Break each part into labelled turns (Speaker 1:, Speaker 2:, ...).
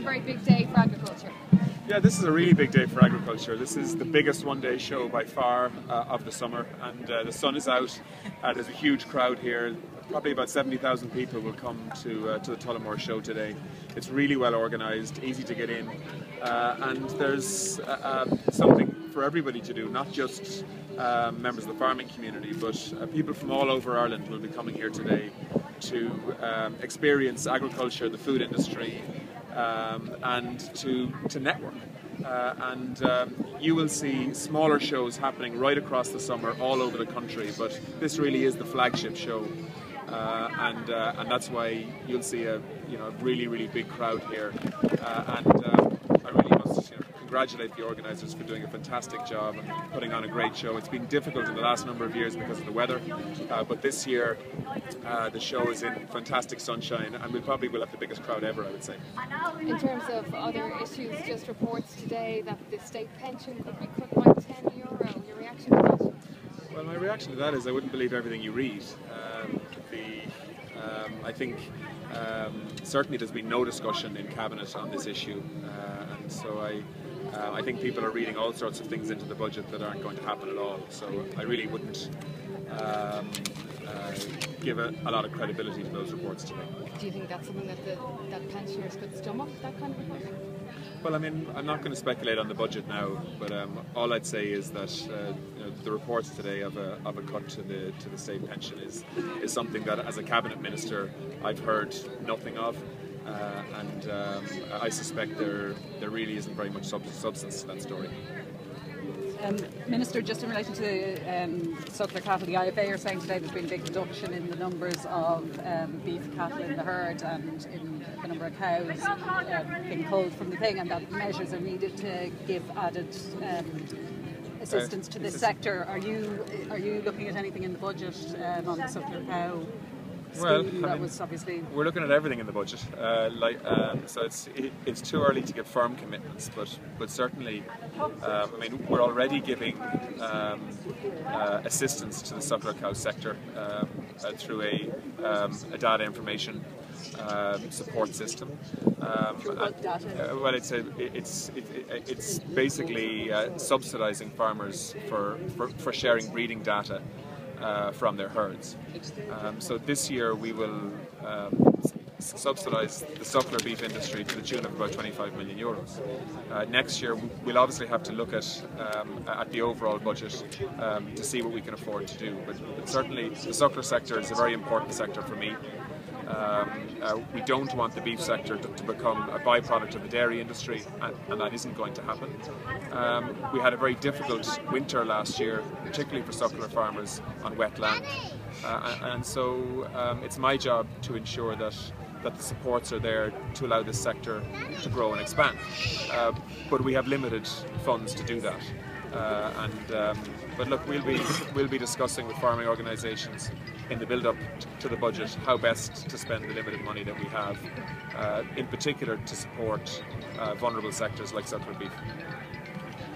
Speaker 1: very big day for agriculture.
Speaker 2: Yeah, this is a really big day for agriculture. This is the biggest one-day show by far of the summer, and the sun is out. There's a huge crowd here. Probably about 70,000 people will come to the Tullamore show today. It's really well organised, easy to get in, and there's something for everybody to do, not just members of the farming community, but people from all over Ireland will be coming here today to experience agriculture, the food industry, and to network. You will see smaller shows happening right across the summer all over the country, but this really is the flagship show, and that's why you'll see a really big crowd here. I really must congratulate the organisers for doing a fantastic job and putting on a great show. It's been difficult in the last number of years because of the weather, but this year the show is in fantastic sunshine, and we probably will have the biggest crowd ever, I would say.
Speaker 1: In terms of other issues, just reports today that the state pension could be cut by €10. Your reaction to that?
Speaker 2: Well, my reaction to that is I wouldn't believe everything you read. I think certainly there's been no discussion in Cabinet on this issue, and so I think people are reading all sorts of things into the budget that aren't going to happen at all. So I really wouldn't give a lot of credibility to those reports today.
Speaker 1: Do you think that's something that pensioners could stomach, that kind of report?
Speaker 2: Well, I mean, I'm not going to speculate on the budget now, but all I'd say is that the reports today of a cut to the state pension is something that, as a cabinet minister, I've heard nothing of, and I suspect there really isn't very much substance to that story.
Speaker 3: Minister, just in relation to suckler cattle, the IFA are saying today there's been a big reduction in the numbers of beef cattle in the herd and in the number of cows being culled from the thing, and that measures are needed to give added assistance to this sector. Are you looking at anything in the budget on the suckler cow?
Speaker 2: Well, we're looking at everything in the budget, so it's too early to give firm commitments, but certainly, we're already giving assistance to the suckler cow sector through a data information support system. Well, it's basically subsidising farmers for sharing breeding data from their herds. So this year we will subsidise the suckler beef industry to the tune of about €25 million. Next year we'll obviously have to look at the overall budget to see what we can afford to do, but certainly the suckler sector is a very important sector for me. We don't want the beef sector to become a byproduct of the dairy industry, and that isn't going to happen. We had a very difficult winter last year, particularly for suckler farmers on wet land, and so it's my job to ensure that the supports are there to allow this sector to grow and expand. But we have limited funds to do that. But look, we'll be discussing with farming organisations in the build-up to the budget how best to spend the limited money that we have, in particular to support vulnerable sectors like suckler beef.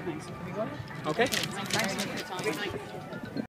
Speaker 3: Thanks.
Speaker 2: Okay.
Speaker 1: Thanks for your time.